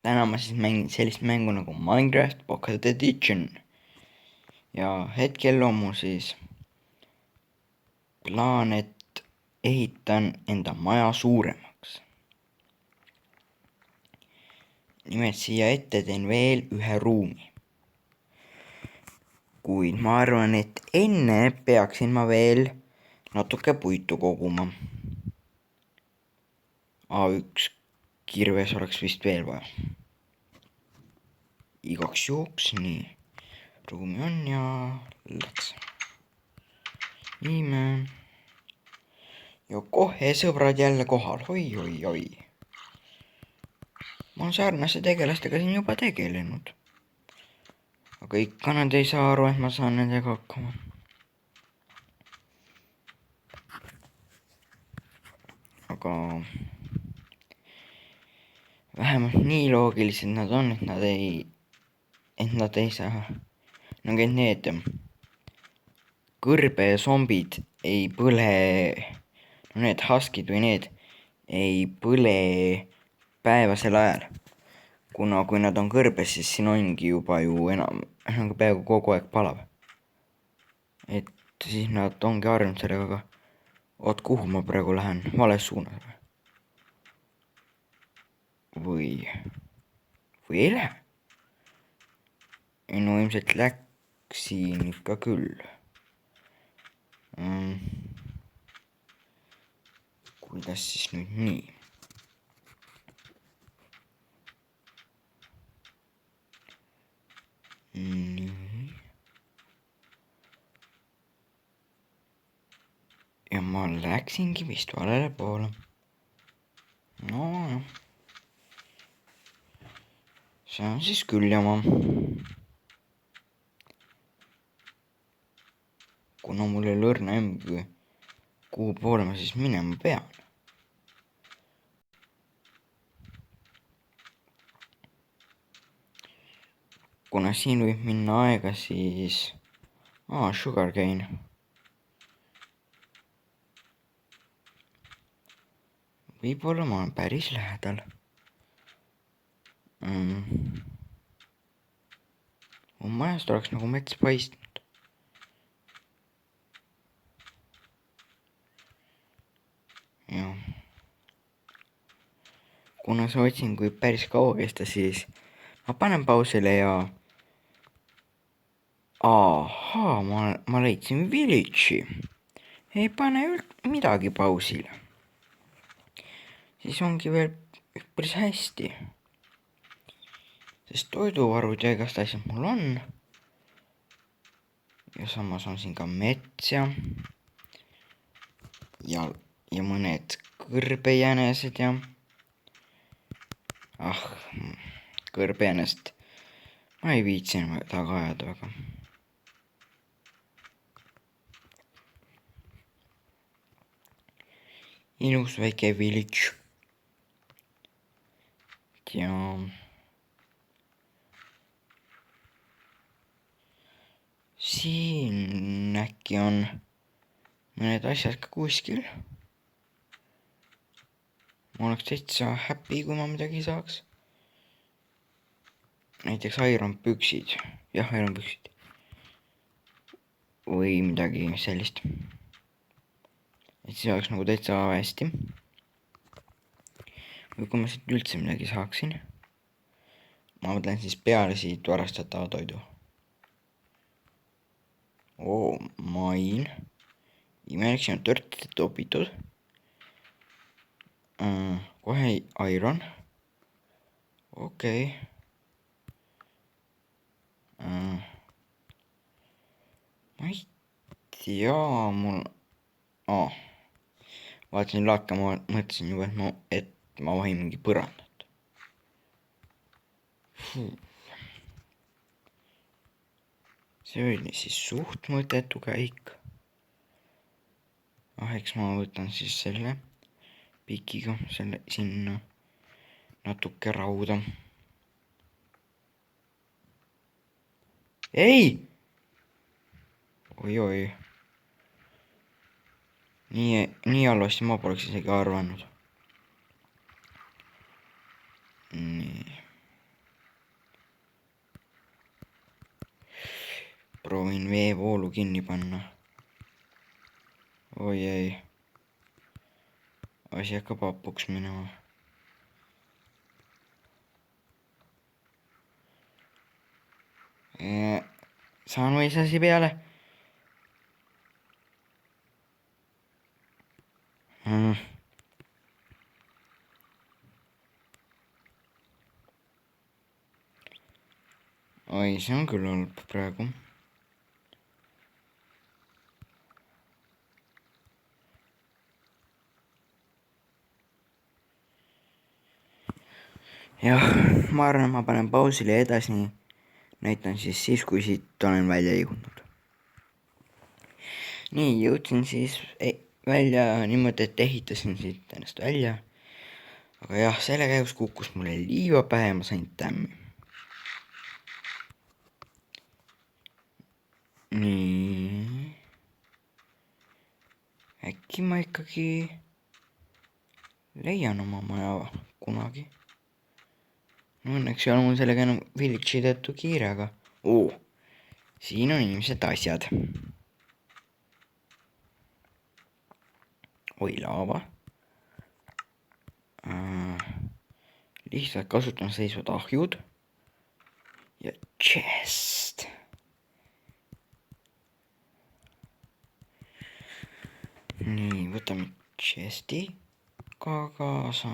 täna ma siis mängin sellist mängu nagu Minecraft Pocket Edition. ja hetkel on mul siis plaan, et ehitan enda maja suuremaks. nimelt siia ette teen veel ühe ruumi. kuid ma arvan, et enne peaksin ma veel natuke puitu koguma. A1 kirves oleks vist veel vaja. igaks juhuks, nii. ruumi on ja läks. viime. ja kohe sõbrad jälle kohal, oi. ma olen sarnaste tegelastega siin juba tegelenud. aga ikka nad ei saa aru, et ma saan nendega hakkama. aga vähemalt nii loogilised nad on, et nad ei saa, nagu need kõrbezombid ei põle, no need huskid või need ei põle päevasel ajal. kuna kui nad on kõrbes, siis siin ongi juba ju enam, nagu peaaegu kogu aeg palab. et siis nad ongi harjunud sellega, aga oot, kuhu ma praegu lähen, vales suunas või ei lähe? no ilmselt läksin ikka küll. kuidas siis nüüd nii? nii. ja ma läksingi vist valele poole. nojah. see on siis küll jama. kuna mul ei ole õrna aimugi, kuhu poole ma siis minema pean. kuna siin võib minna aega, siis sugarcane. võib-olla ma olen päris lähedal. mu majast oleks nagu mets paistnud. jah. kuna see otsing võib päris kaua kesta, siis ma panen pausile ja ahaa, ma leidsin village'i. ei pane midagi pausile. siis ongi veel päris hästi. sest toiduvarud ja igast asjad mul on. ja samas on siin ka mets ja mõned kõrbejänesed ja kõrbejänest ma ei viitsi enam taga ajada väga. ilus väike village. ja siin äkki on mõned asjad ka kuskil. ma oleks täitsa happy, kui ma midagi saaks. näiteks iron püksid. jah, iron püksid. või midagi sellist. et siis oleks nagu täitsa hästi. või kui ma siit üldse midagi saaksin. ma mõtlen siis peale siit varastatava toidu. main. imelik, siin on tört topitud. kohe iron. okei. ma ei tea, mul vaatasin laaka, ma mõtlesin juba, et ma vahin mingi põrandat. see oli siis suht mõttetu käik. eks ma võtan siis selle pikiga selle sinna natuke rauda. ei! oi. nii halvasti ma poleks isegi arvanud. nii. proovin veevoolu kinni panna. Oi ei. Asi hakkab hapuks minema. Saan mõisasi peale. Oi, see on küll halb praegu. Jah, ma arvan, ma panen pausile ja edasi. Näitan siis, kui siit olen välja liigunud. Nii, jõudsin siis välja niimoodi, et ehitasin siit ennast välja. Aga jah, selle käigus kukkus mulle liiva pähe ja ma sain tämmi. Nii. Äkki ma ikkagi leian oma maja kunagi. No õnneks ei ole mul sellega enam village'i tõttu kiire, aga siin on ilmselt asjad. Oi, laava. Lihtsalt kasutan seisvad ahjud. Ja chest. Nii, võtame chesti ka kaasa.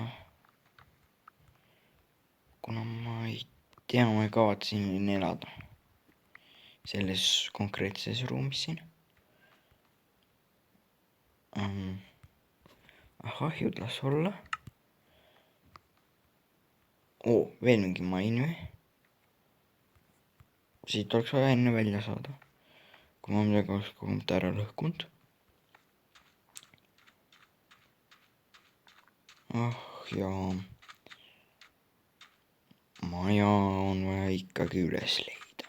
Kuna ma ei tea, ma ei kavatse siin elada. Selles konkreetses ruumis siin. Ahjud las olla. Veel mingi main või? Siit oleks vaja enne välja saada. Kui ma midagi oleks kogumit ära lõhkunud. Jaa. Maja on vaja ikkagi üles leida.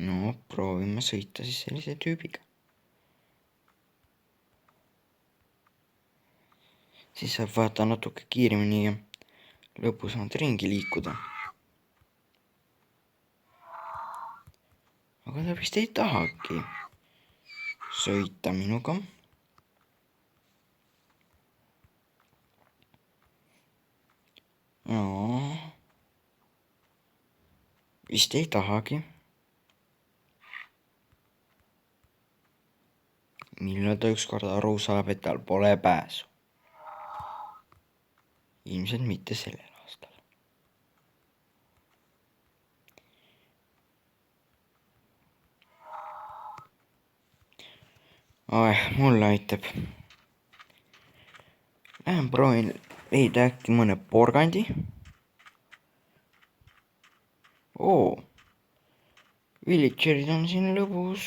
No, proovime sõita siis sellise tüübiga. Siis saab vaata natuke kiiremini ja lõpusamalt ringi liikuda. Aga ta vist ei tahagi sõita minuga. Vist ei tahagi. Millal ta ükskord aru saab, et tal pole pääsu? Ilmselt mitte sellel aastal. Mulle aitab. Lähen proovin leida äkki mõne porgandi. Villagerid on siin lõbus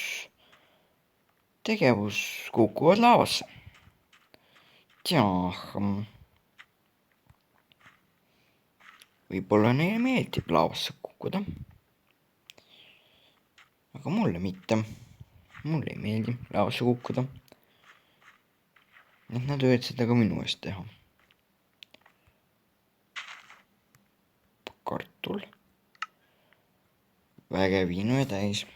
tegevus, kukuvad laavasse. Võib-olla neile meeldib laavasse kukkuda. Aga mulle mitte. Mulle ei meeldi laavasse kukkuda. Et nad võivad seda ka minu eest teha. Kartul. Vägev viinu ja täis.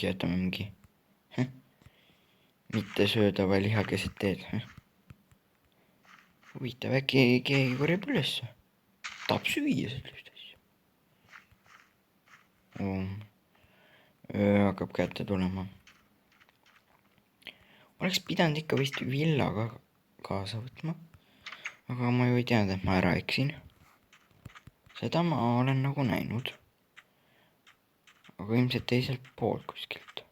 Jätame mingi mitte söödava liha keset teed. Huvitav, äkki keegi korjab üles. Tahab süüa sellist asja. Öö hakkab kätte tulema. Oleks pidanud ikka vist villaga kaasa võtma. Aga ma ju ei teadnud, et ma ära eksin. Seda ma olen nagu näinud. Aga ilmselt teiselt poolt kuskilt.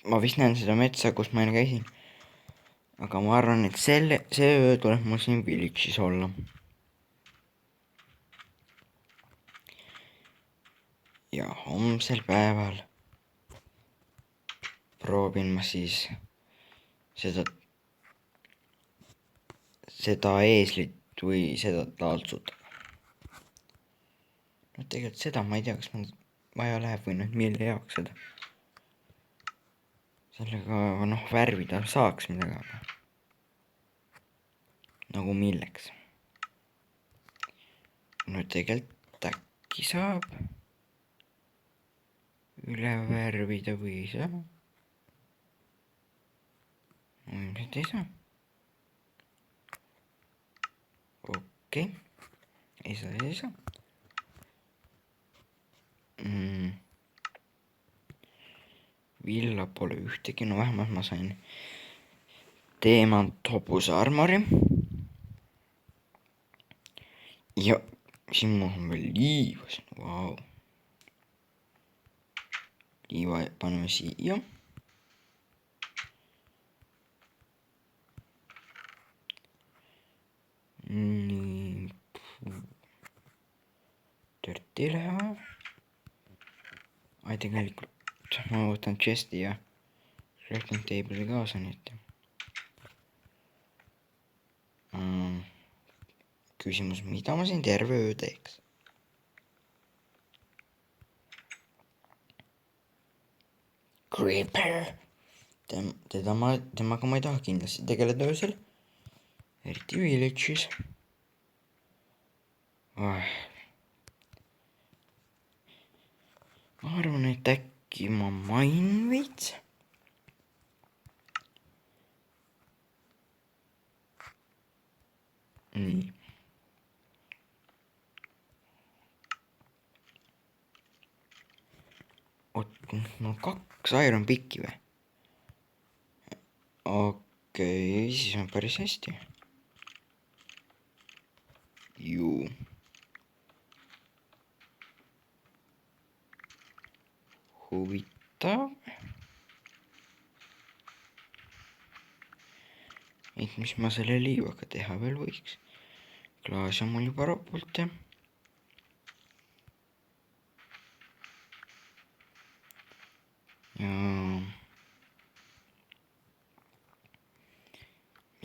Ma vist näen seda metsa, kus ma enne käisin. Aga ma arvan, et see öö tuleb mul siin village'is olla. Ja homsel päeval proovin ma siis seda eeslit või seda taltsut. No tegelikult seda ma ei tea, kas ma vaja läheb või noh, mille jaoks seda. sellega noh, värvida saaks midagi, aga nagu milleks. no tegelikult äkki saab üle värvida või ei saa. ilmselt ei saa. okei, ei saa. Villa pole ühtegi, no vähemalt ma sain teemant hobuse armori. ja siin mul on veel liiva, vau. liiva paneme siia. nii. Dirty ei lähe. ai, tegelikult ma võtan chest'i ja crafting table'i kaasa, nii et küsimus, mida ma siin terve öö teeks? Creeper! Temaga ma ei taha kindlasti tegeleda öösel. eriti village'is. ma arvan, et äkki ma main veits. nii. oot, no 2 iron pick'i või? okei, siis on päris hästi. ju. huvitav. et mis ma selle liivaga teha veel võiks? klaas on mul juba ropult ja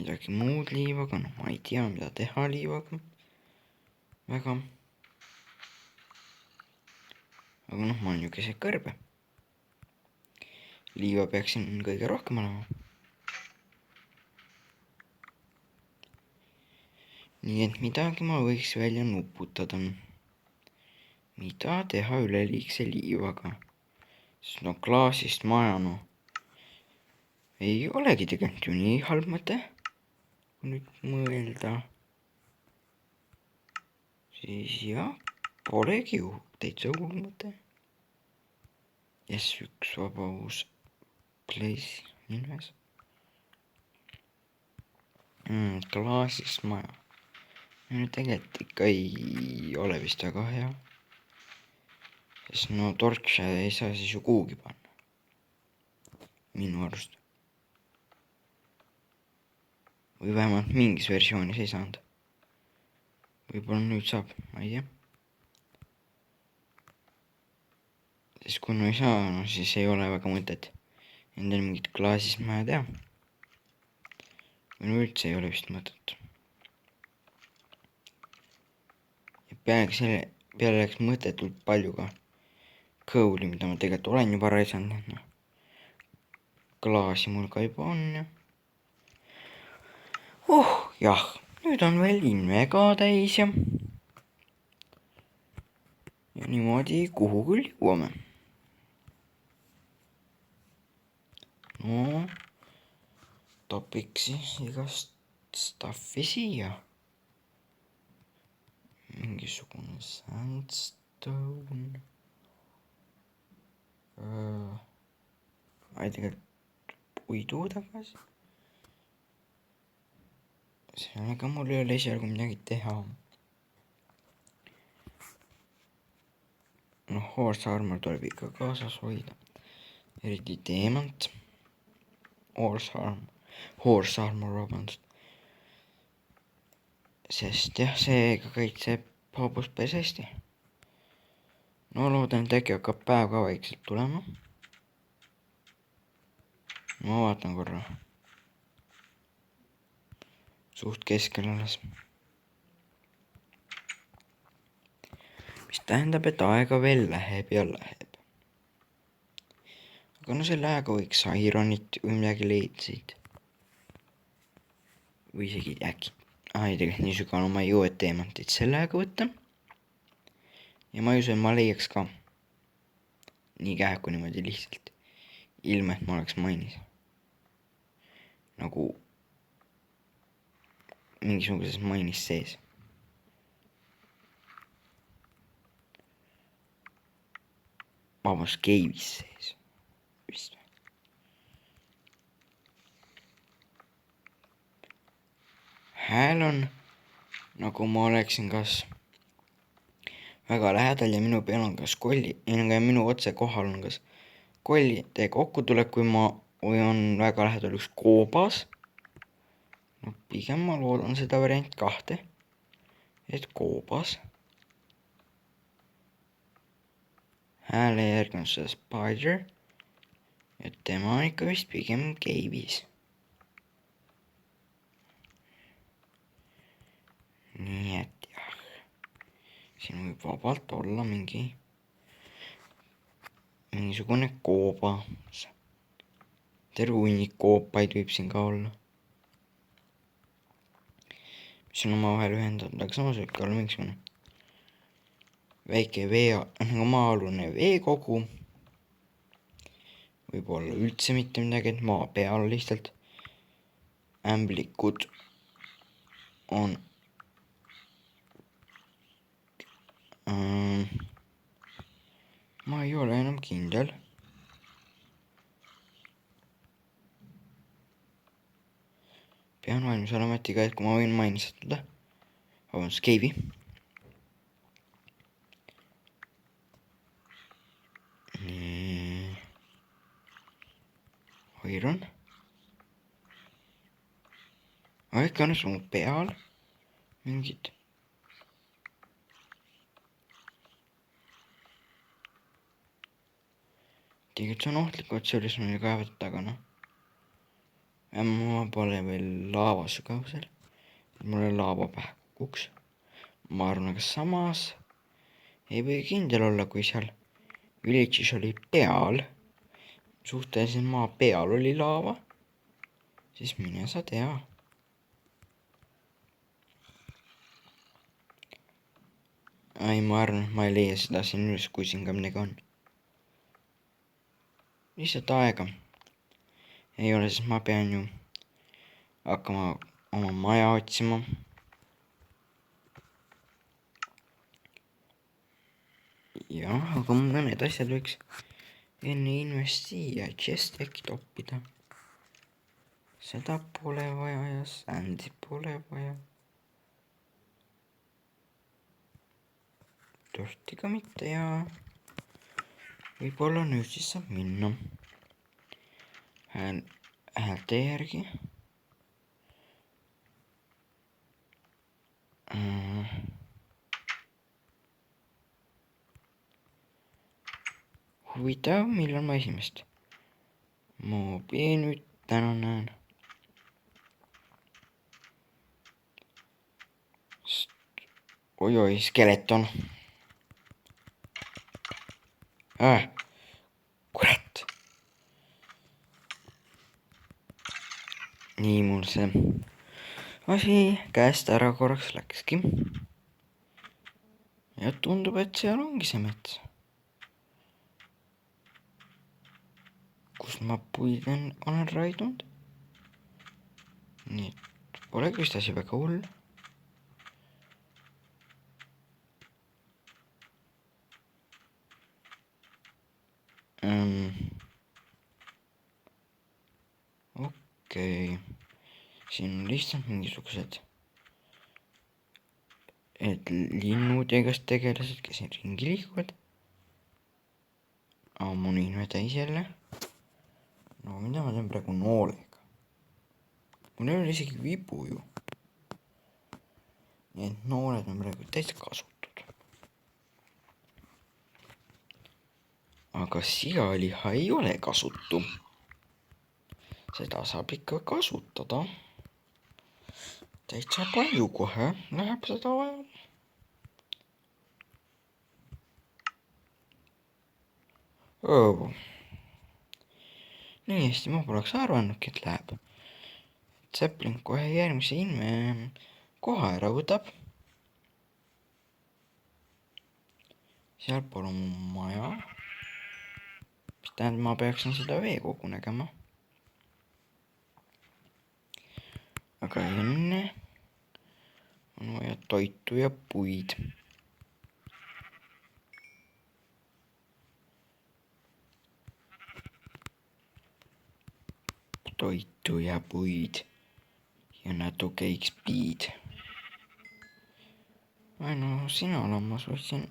midagi muud liivaga, noh ma ei tea, mida teha liivaga väga. aga noh, ma olen ju keset kõrbe. liiva peaks siin kõige rohkem olema. nii et midagi ma võiks välja nuputada. mida teha üleliigse liivaga? sest no klaasist maja, noh ei olegi tegelikult ju nii halb mõte, kui nüüd mõelda. siis jah, polegi ju täitsa hull mõte. jess, üks vaba uus place ilmes. klaasist maja. tegelikult ikka ei ole vist väga hea. sest no torche ei saa siis ju kuhugi panna. minu arust. või vähemalt mingis versioonis ei saanud. võib-olla nüüd saab, ma ei tea. sest kui no ei saa, no siis ei ole väga mõtet endale mingit klaasist maja teha. või no üldse ei ole vist mõtet. ja peale läks mõttetult palju ka kõuli, mida ma tegelikult olen juba raisanud, noh. klaasi mul ka juba on ja jah, nüüd on veel inve ka täis ja niimoodi kuhu küll jõuame. no topiks siis igast stuff'i siia. mingisugune sandstone. tegelikult puidu tagasi. sellega mul ei ole esialgu midagi teha. noh, horse armor tuleb ikka kaasas hoida. eriti teemant. Horse armor, vabandust. sest jah, seega kaitseb hobust päris hästi. no loodan, et äkki hakkab päev ka vaikselt tulema. ma vaatan korra. suht keskel alles. mis tähendab, et aega veel läheb ja läheb. aga no selle ajaga võiks Ironit või midagi leida siit. või isegi äkki, tegelikult nii sügavale ma ei jõua, et teemantit selle ajaga võtta. ja ma ei usu, et ma leiaks ka nii kähku niimoodi lihtsalt, ilma et ma oleks mainis. nagu mingisuguses mainis sees. vabandust, cave'is sees vist. hääl on nagu ma oleksin kas väga lähedal ja minu peal on kas kolli, minu otse kohal on kas kollide kokkutulek, või on väga lähedal üks koobas. no pigem ma loodan seda variant 2, et koobas. hääle järgi on see spider ja tema on ikka vist pigem cave'is. nii et jah, siin võib vabalt olla mingisugune koobas. terve hunnik koopaid võib siin ka olla, mis on omavahel ühendatud, aga samas võib ka olla mingisugune väike nagu maa-alune veekogu. võib olla üldse mitte midagi, et maa peal lihtsalt ämblikud on ma ei ole enam kindel. pean valmis olema, et iga hetk ma võin mainistada. vabandust, cave'i. nii. Iron. aga ikka on su peal mingid. tegelikult see on ohtlik, et see oli sul kaevatud, aga noh. ma pole veel laava sügavusel, mulle laava pähe kukuks. ma arvan, aga samas ei või kindel olla, kui seal village'is oli peal, suhteliselt maa peal oli laava, siis mine sa tea. ei, ma arvan, et ma ei leia seda siin üles, kui siin ka midagi on. lihtsalt aega ei ole, sest ma pean ju hakkama oma maja otsima. jah, aga mõned asjad võiks enne investiia chest äkki toppida. seda pole vaja ja sandi pole vaja. torti ka mitte ja võib-olla nüüd siis saab minna häälte järgi. huvitav, millal ma esimest moobi nüüd täna näen. oi-oi, skeleton. kurat. nii mul see asi käest ära korraks läkski. ja tundub, et seal ongi see mets, kus ma puid olen raidunud. nii et polegi vist asi väga hull. okei. siin on lihtsalt mingisugused linnud ja igast tegelased, kes siin ringi liiguvad. ammoniin täis jälle. no mida ma teen praegu noolega? mul ei ole isegi vibu ju. nii et nooled on praegu täitsa kasutud. aga sealiha ei ole kasutu. seda saab ikka kasutada. täitsa palju kohe läheb seda vaja. oh.. nii hästi ma poleks arvanudki, et läheb. Zeppelin kohe järgmise koha ära võtab. sealpool on mu maja, mis tähendab, ma peaksin seda veekogu nägema. aga enne on vaja toitu ja puid. toitu ja puid ja natuke XP-d. no sina lammas võtsin,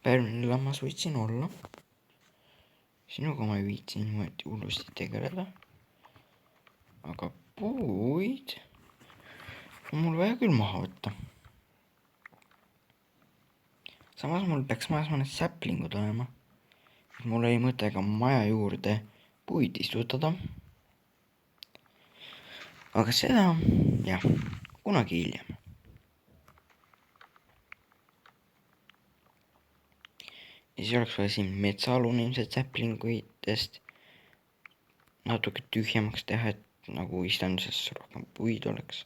pärmine lammas võtsin olla. sinuga ma ei viitsi niimoodi hullusti tegeleda. aga puid on mul vaja küll maha võtta. samas mul peaks majas mõned säplingud olema. mul oli mõte ka maja juurde puid istutada. aga seda jah, kunagi hiljem. ja siis oleks vaja siin metsaalune ilmselt säplinguitest natuke tühjemaks teha, et nagu istanduses rohkem puid oleks.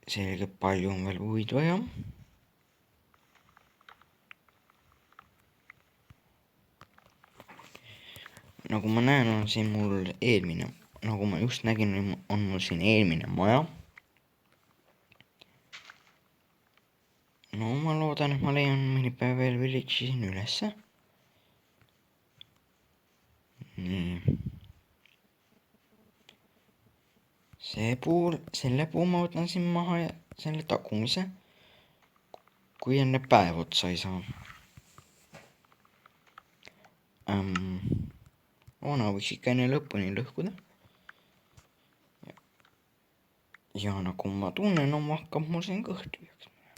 selge, palju on veel puid vaja. nagu ma näen, on siin mul eelmine, nagu ma just nägin, on mul siin eelmine maja. no ma loodan, et ma leian mõni päev veel village'i siin ülesse. nii. selle puu ma võtan siin maha ja selle tagumise, kui enne päev otsa ei saa. Vana võiks ikka enne lõpuni lõhkuda. ja nagu ma tunnen, hakkab mul siin kõht tühjaks minema.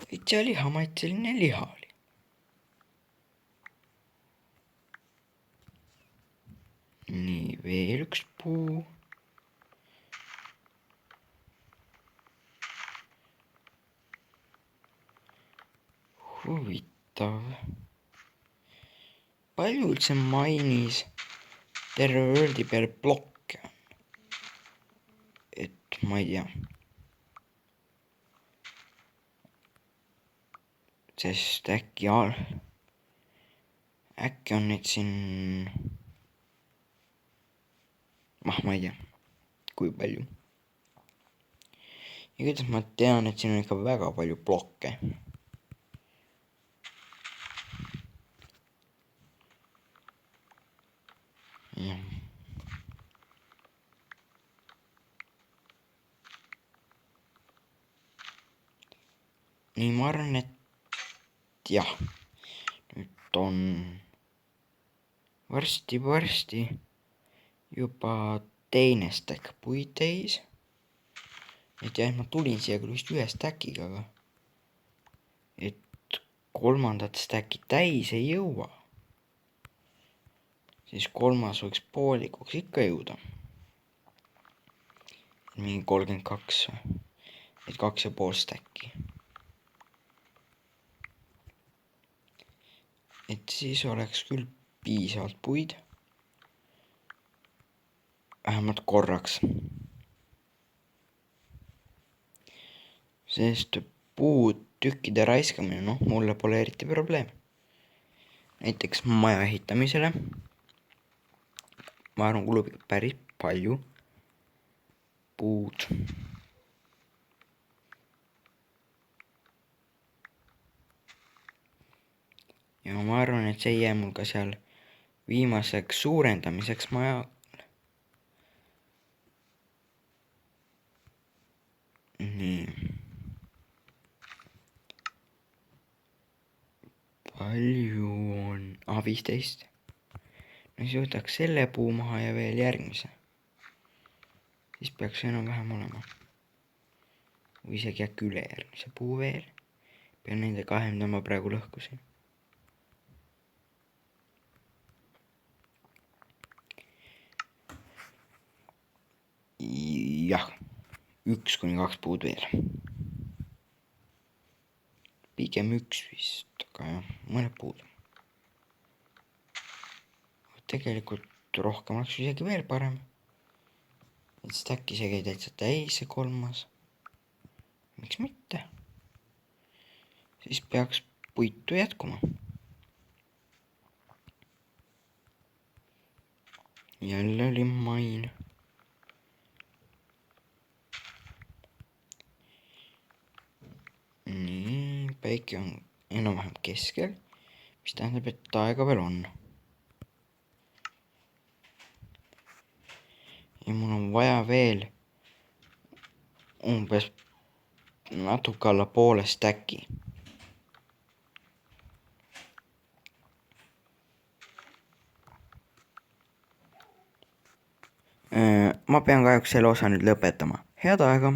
täitsa lihamaitseline liha oli. nii, veel üks puu. huvitav. palju üldse mainis terve world'i peale blokke on? et ma ei tea. sest äkki on neid siin, ma ei tea, kui palju. ja kuidas ma tean, et siin on ikka väga palju blokke. jah. nii, ma arvan, et jah, nüüd on varsti juba teine stack puid täis. et jah, ma tulin siia küll vist ühe stackiga, aga et kolmandat stacki täis ei jõua, siis kolmas võiks poolikuks ikka jõuda. mingi 32 või, et 2,5 stacki. et siis oleks küll piisavalt puid. vähemalt korraks. sest puutükkide raiskamine, mulle pole eriti probleem. näiteks maja ehitamisele, ma arvan, kulub ikka päris palju puud. ja ma arvan, et see ei jää mul ka seal viimaseks suurendamiseks maja. nii. palju on? 15. no siis võtaks selle puu maha ja veel järgmise. siis peaks enam-vähem olema. või isegi äkki ülejärgmise puu veel. pean nende kahe, mida ma praegu lõhkusin. jah, 1 kuni 2 puud veel. pigem üks vist, aga jah, mõned puudu. Tegelikult rohkem oleks isegi veel parem. Et stack'i see käi täitsa täis, see 3. Miks mitte? Siis peaks puitu jätkuma. Jälle oli main. Nii, päike on enam-vähem keskel, mis tähendab, et aega veel on. Ja mul on vaja veel umbes natuke alla poole stack'i. Ma pean kahjuks selle osa nüüd lõpetama. Head aega!